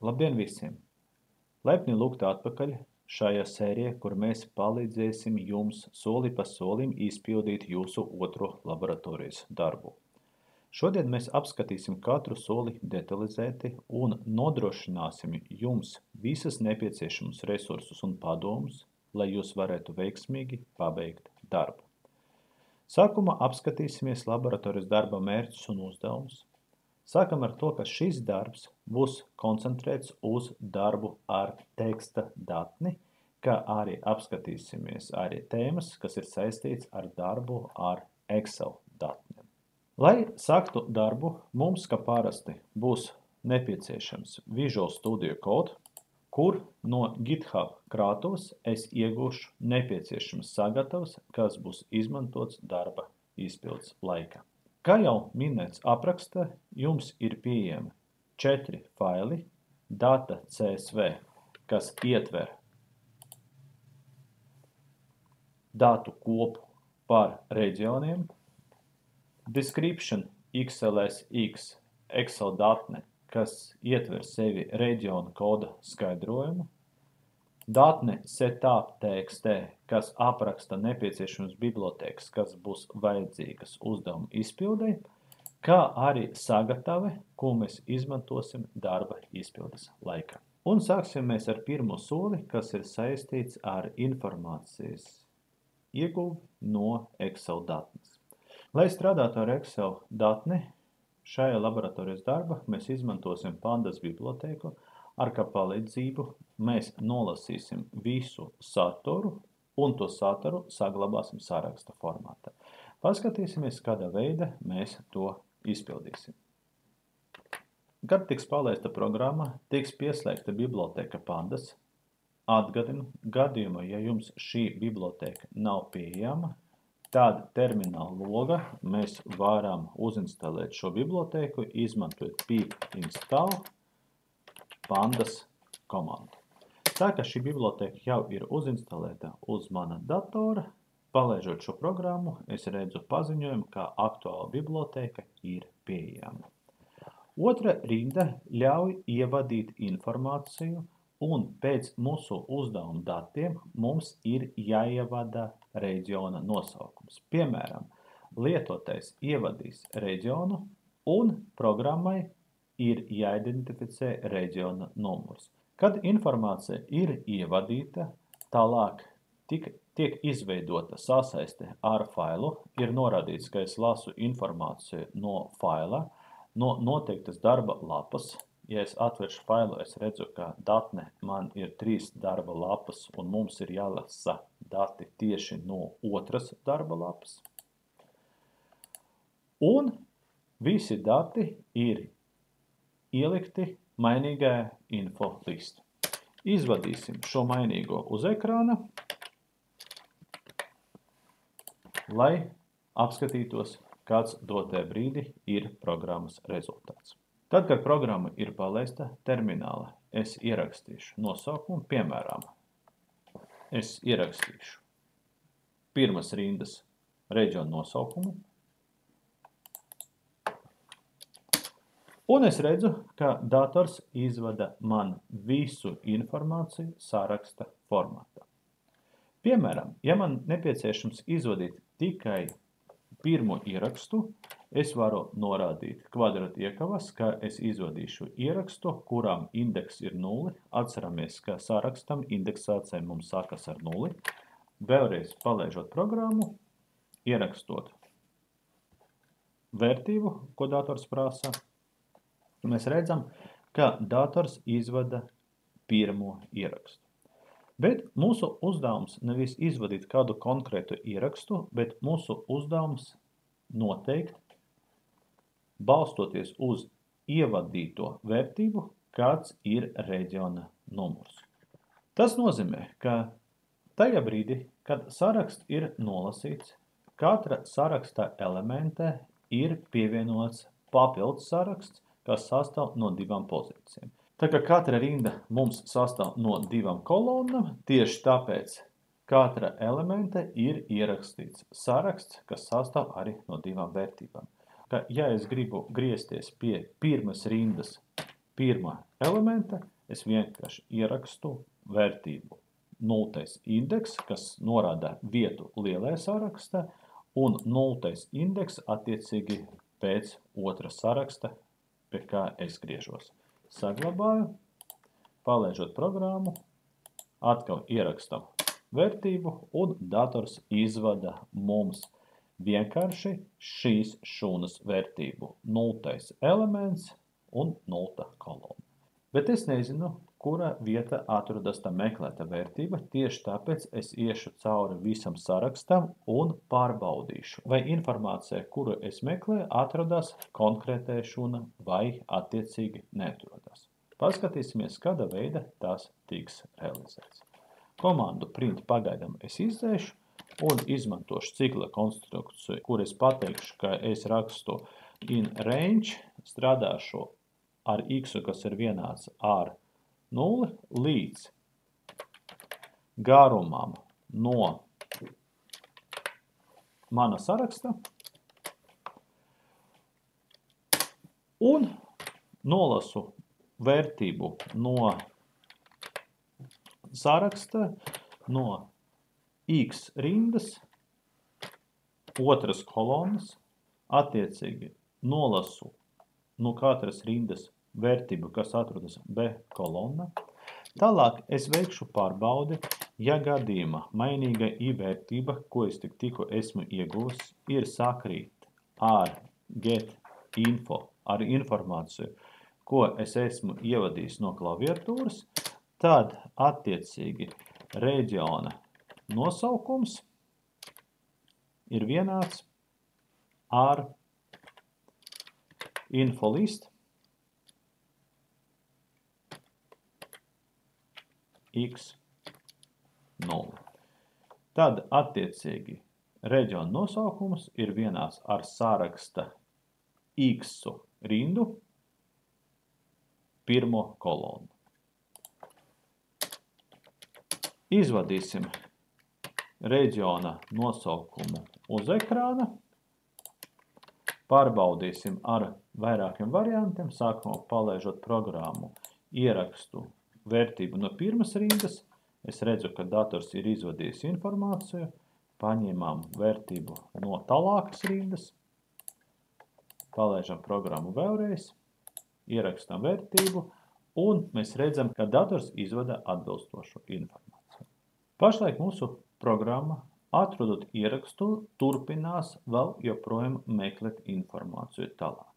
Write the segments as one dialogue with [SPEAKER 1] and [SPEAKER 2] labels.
[SPEAKER 1] Labdien visiem! Laipni lūgti atpakaļ šajā sērijā, kur mēs palīdzēsim jums soli pa solim izpildīt jūsu otro laboratorijas darbu. Šodien mēs apskatīsim katru soli detalizēti un nodrošināsim jums visas nepieciešamus resursus un padomus, lai jūs varētu veiksmīgi pabeigt darbu. Sākumā apskatīsimies laboratorijas darba mērķus un uzdevumus. Sākam ar to, ka šis darbs būs koncentrēts uz darbu ar teksta datni, kā arī apskatīsimies arī tēmas, kas ir saistīts ar darbu ar Excel datnēm. Lai sāktu darbu, mums, kā parasti, būs nepieciešams Visual Studio Code, kur no GitHub krātuves es iegūšu nepieciešams sagatavas, kas būs izmantots darba izpildes laikā. Kā jau minēts aprakstā, jums ir pieejami 4 faili data CSV, kas ietver datu kopu par reģioniem, description XLSX Excel datne, kas ietver sevi reģionu koda skaidrojumu, datne setup.txt, kas apraksta nepieciešamas bibliotēkas, kas būs vajadzīgas uzdevumu izpildei, kā arī sagatave, ko mēs izmantosim darba izpildes laikā. Un sāksim mēs ar pirmo soli, kas ir saistīts ar informācijas ieguvi no Excel datnes. Lai strādātu ar Excel datni, šajā laboratorijas darba mēs izmantosim Pandas bibliotēku, ar kā palīdzību mēs nolasīsim visu saturu un to saturu saglabāsim saraksta formātā. Paskatīsimies, kādā veidā mēs to izpildīsim. Kad tiks palaista programma, tiks pieslēgta bibliotēka Pandas. Atgādinu, gadījumā, ja jums šī bibliotēka nav pieejama, tad termināla loga mēs varam uzinstalēt šo bibliotēku, izmantojot pip install Pandas komandu. Tā kā šī bibliotēka jau ir uzinstalēta uz mana datora, palaižot šo programmu, es redzu paziņojumu, ka aktuāla bibliotēka ir pieejama. Otra rinda ļauj ievadīt informāciju, un pēc mūsu uzdevuma datiem mums ir jāievada reģiona nosaukums. Piemēram, lietotais ievadīs reģionu, un programmai ir jāidentificē reģiona numurs. Kad informācija ir ievadīta, tālāk tiek izveidota sasaiste ar failu, ir norādīts, ka es lasu informāciju no faila, no noteiktas darba lapas. Ja es atveršu failu, es redzu, ka datne man ir 3 darba lapas, un mums ir jālasa dati tieši no otras darba lapas. Un visi dati ir ielikti mainīgajā info listā. Izvadīsim šo mainīgo uz ekrāna, lai apskatītos, kāds dotē brīdi ir programmas rezultāts. Tad, kad programma ir palaista termināla, es ierakstīšu nosaukumu, piemēram, es ierakstīšu pirmas rindas reģiona nosaukumu, un es redzu, ka dators izvada man visu informāciju saraksta formātā. Piemēram, ja man nepieciešams izvadīt tikai pirmo ierakstu, es varu norādīt kvadratiekavas, ka es izvadīšu ierakstu, kurām indeks ir 0. Atceramies, ka sarakstam indeksācija mums sākas ar 0. Vēlreiz palaižot programmu, ierakstot vērtību, ko dators prasa, mēs redzam, ka dators izvada pirmo ierakstu. Bet mūsu uzdevums nevis izvadīt kādu konkrētu ierakstu, bet mūsu uzdevums noteikt, balstoties uz ievadīto vērtību, kāds ir reģiona numurs. Tas nozīmē, ka tajā brīdī, kad saraksts ir nolasīts, katra saraksta elementē ir pievienots papildus saraksts, kas sastāv no 2 pozīcijām. Tā kā katra rinda mums sastāv no 2 kolonnām, tieši tāpēc katra elementa ir ierakstīts saraksts, kas sastāv arī no 2 vērtībām. Ja es gribu griezties pie pirmas rindas pirmā elementa, es vienkārši ierakstu vērtību 0. indeks, kas norāda vietu lielajā sarakstā, un 0. indeks attiecīgi pēc otra saraksta, pie kā es griežos. Saglabāju, palaižot programmu, atkal ierakstam vērtību, un dators izvada mums vienkārši šīs šūnas vērtību 0. elements un 0. kolona. Bet es nezinu, kura vieta atrodas tā meklēta vērtība, tieši tāpēc es iešu cauri visam sarakstam un pārbaudīšu, vai informācija, kuru es meklēju, atrodas konkrētajā šūna vai attiecīgi neatrodas. Paskatīsimies, kāda veida tās tiks realizēts. Komandu print pagaidām es izdzēšu un izmantošu cikla konstrukciju, kur es pateikšu, ka es rakstu in range, strādāšu ar x, kas ir vienāds ar 0 līdz garumam no mana saraksta un nolasu vērtību no saraksta no x rindas, otras kolonas, attiecīgi nolasu no katras rindas vērtību, kas atrodas B kolonna. Tālāk es veikšu pārbaudi, ja gadījumā mainīga I vērtība, ko es tikko esmu ieguvis, ir sakrīt ar get info, ar informāciju, ko es esmu ievadījis no klaviatūras, tad attiecīgi reģiona nosaukums ir vienāds ar infolist x0. Tad attiecīgi reģiona nosaukums ir vienāds ar saraksta x rindu pirmo kolonu. Izvadīsim reģiona nosaukumu uz ekrāna. Pārbaudīsim ar vairākiem variantiem. Sākumā palaižot programmu, ierakstu vērtību no pirmas rindas. Es redzu, ka dators ir izvadījis informāciju. Paņemam vērtību no tālākas rindas. Palaižam programmu vēlreiz. Ierakstam vērtību. Un mēs redzam, ka dators izvada atbilstošu informāciju. Pašlaik mūsu programma, atrodot ierakstu, turpinās vēl joprojām meklēt informāciju tālāk.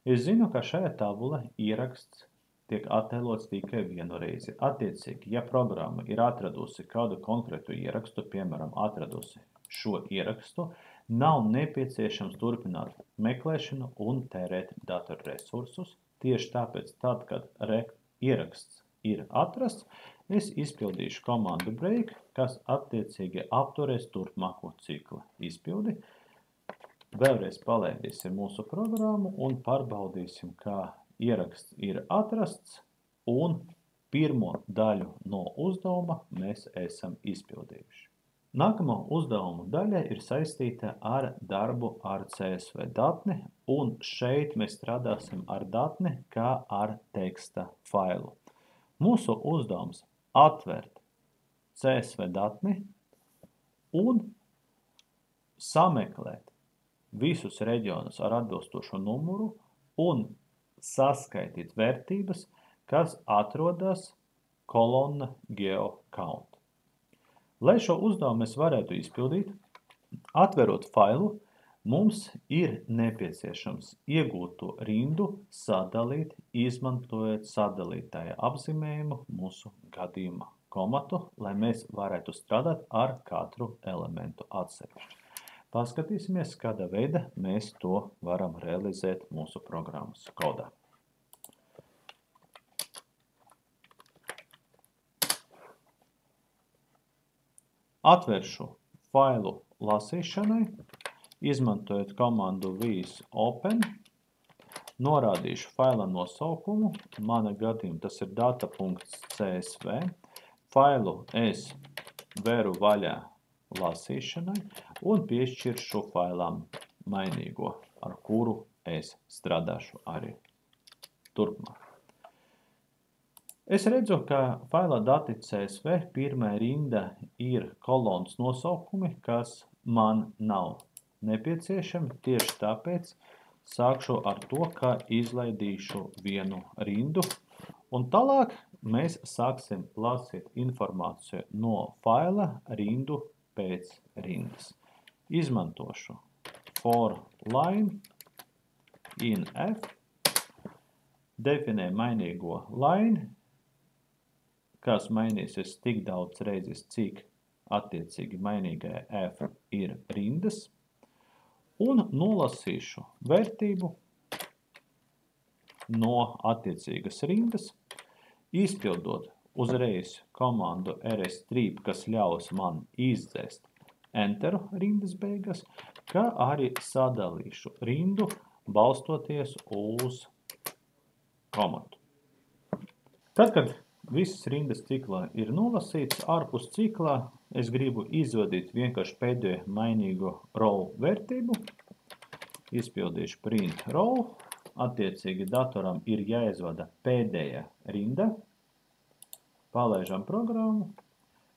[SPEAKER 1] Es zinu, ka šajā tabulē ieraksts tiek attēlots tikai vienu reizi. Attiecīgi, ja programma ir atradusi kādu konkrētu ierakstu, piemēram, atradusi šo ierakstu, nav nepieciešams turpināt meklēšanu un tērēt datoru resursus. Tieši tāpēc, tad, kad ieraksts ir atrasts, es izpildīšu komandu break, kas attiecīgi apturēs turpmāko cikla izpildi. Vēlreiz palaidīsim mūsu programmu un pārbaudīsim, kā ieraksts ir atrasts un pirmo daļu no uzdevuma mēs esam izpildījuši. Nākamā uzdevuma daļa ir saistīta ar darbu ar CSV datni, un šeit mēs strādāsim ar datni kā ar teksta failu. Mūsu uzdevums atvērt CSV datni un sameklēt visus reģionus ar atbilstošo numuru un saskaitīt vērtības, kas atrodas kolonna geocount. Lai šo uzdevumu mēs varētu izpildīt, atverot failu, mums ir nepieciešams iegūto rindu sadalīt, izmantojot sadalītāja apzīmējumu, mūsu gadījumā komatu, lai mēs varētu strādāt ar katru elementu atsevišķi. Paskatīsimies, kādā veidā mēs to varam realizēt mūsu programmas kodā. Atveršu failu lasīšanai, izmantojot komandu visopen, norādīšu faila nosaukumu, mana gadījumā tas ir data.csv, failu es veru vaļā lasīšanai un piešķiršu failam mainīgo, ar kuru es strādāšu arī turpmāk. Es redzu, ka failā dati.csv pirmā rinda ir kolonas nosaukumi, kas man nav nepieciešami, tieši tāpēc sākšu ar to, ka izlaidīšu vienu rindu, un tālāk mēs sāksim lasīt informāciju no faila rindu pēc rindas. Izmantošu for line in F, definē mainīgo line, kas mainīsies tik daudz reizes, cik attiecīgi mainīgajā F ir rindas, un nolasīšu vērtību no attiecīgas rindas, izpildot uzreiz komandu rstrip, kas ļaus man izdzēst enteru rindas beigas, kā arī sadalīšu rindu balstoties uz komandu. Tad, kad visas rindas ciklā ir nolasīts, ārpus ciklā es gribu izvadīt vienkārši pēdējo mainīgo row vērtību. Izpildīšu print row, attiecīgi datoram ir jāizvada pēdējā rinda. Palaižam programmu.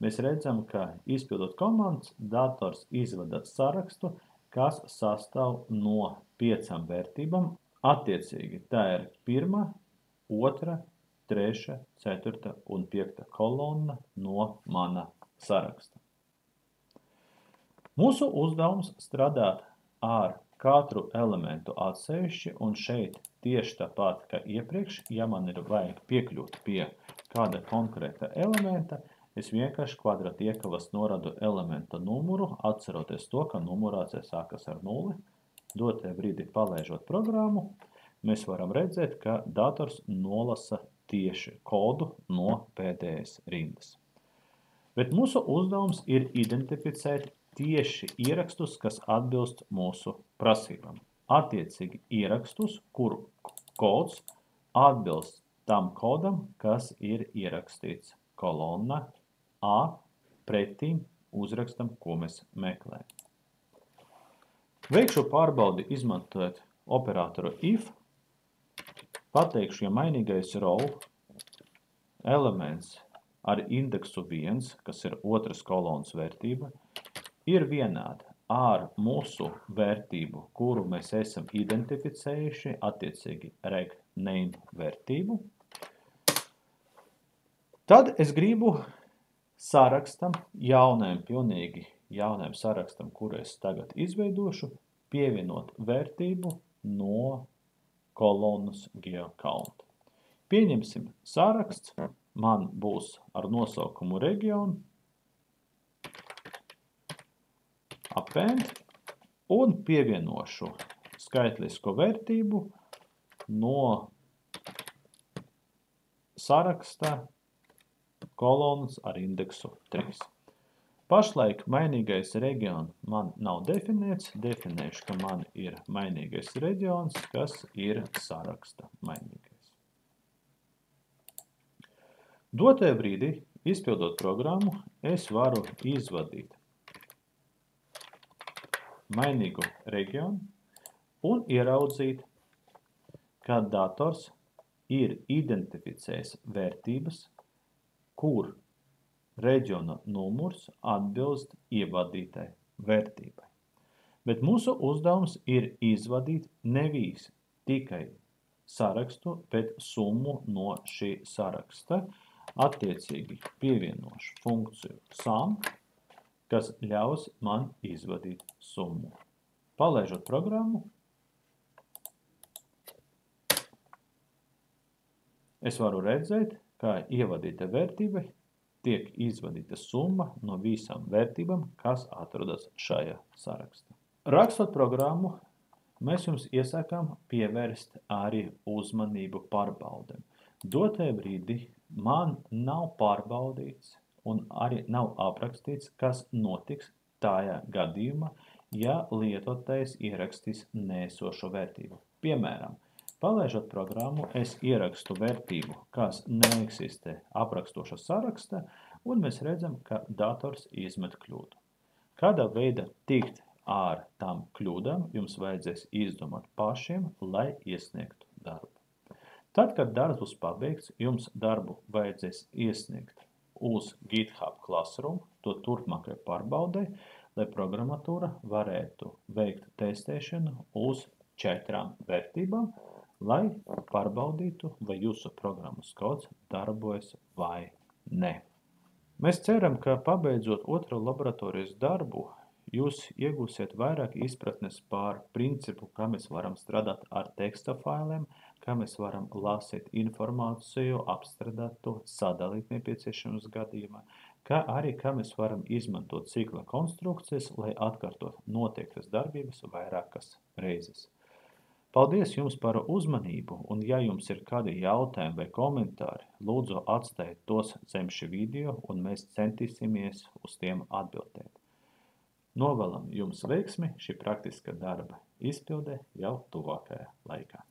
[SPEAKER 1] Mēs redzam, ka izpildot komandas, dators izvada sarakstu, kas sastāv no 5 vērtībām. Attiecīgi tā ir 1, 2, 3, 4 un 5 kolonna no mana saraksta. Mūsu uzdevums strādāt ar katru elementu atsevišķi, un šeit tieši tāpat, kā iepriekš, ja man ir vajag piekļūt pie kāda konkrēta elementa, es vienkārši kvadratiekavas norādu elementa numuru, atceroties to, ka numurācija sākas ar 0. Dotajā brīdī palaižot programmu, mēs varam redzēt, ka dators nolasa tieši kodu no pēdējās rindas. Bet mūsu uzdevums ir identificēt tieši ierakstus, kas atbilst mūsu prasībām. Attiecīgi ierakstus, kuru kods atbilst tam kodam, kas ir ierakstīts kolonna A pretīm uzrakstam, ko mēs meklējam. Veikšu pārbaudi izmantojot operatoru if. Pateikšu, ja mainīgais row elements ar indeksu 1, kas ir otras kolonas vērtība, ir vienāda ar mūsu vērtību, kuru mēs esam identificējuši, attiecīgi regname vērtību. Tad es gribu sarakstam, pilnīgi jaunajam sarakstam, kuru es tagad izveidošu, pievienot vērtību no kolonas geocount. Pieņemsim saraksts, man būs ar nosaukumu region, append, un pievienošu skaitlisko vērtību no saraksta kolonas ar indeksu 3. Pašlaik mainīgais reģions man nav definēts, definēšu, ka man ir mainīgais reģions, kas ir saraksta mainīgais. Dotajā brīdī, izpildot programmu, es varu izvadīt mainīgu reģionu un ieraudzīt, ka dators ir identificējis vērtības, kur reģiona numurs atbilst ievadītai vērtībai. Bet mūsu uzdevums ir izvadīt nevis tikai sarakstu, bet summu no šī saraksta. Attiecīgi pievienošu funkciju sum, kas ļaus man izvadīt summu. Palaižot programmu, es varu redzēt, kā ievadīta vērtība tiek izvadīta summa no visām vērtībām, kas atrodas šajā sarakstā. Rakstot programmu, mēs jums iesakām pievērst arī uzmanību pārbaudēm. Dotajā brīdī man nav pārbaudīts un arī nav aprakstīts, kas notiks tajā gadījumā, ja lietotājs ierakstīs neesošo vērtību. Piemēram, palaižot programmu, es ierakstu vērtību, kas neeksistē aprakstoša sarakstā, un mēs redzam, ka dators izmet kļūdu. Kādā veidā tikt ar tām kļūdām jums vajadzēs izdomāt pašiem, lai iesniegtu darbu. Tad, kad darbs būs pabeigts, jums darbu vajadzēs iesniegt uz GitHub Classroom to turpmākai pārbaudei, lai programmatūra varētu veikt testēšanu uz 4 vērtībām, lai pārbaudītu, vai jūsu programmas kods darbojas vai ne. Mēs ceram, ka pabeidzot otro laboratorijas darbu, jūs iegūsiet vairāk izpratnes par principu, kā mēs varam strādāt ar teksta failiem, kā mēs varam lasīt informāciju, apstrādāt to, sadalīt nepieciešamības gadījumā, kā arī kā mēs varam izmantot cikla konstrukcijas, lai atkārtot noteiktas darbības vairākas reizes. Paldies jums par uzmanību, un ja jums ir kādi jautājumi vai komentāri, lūdzu atstājiet tos zem šī video, un mēs centīsimies uz tiem atbildēt. Novēlam jums veiksmi šī praktiskā darba izpildē jau tuvākajā laikā.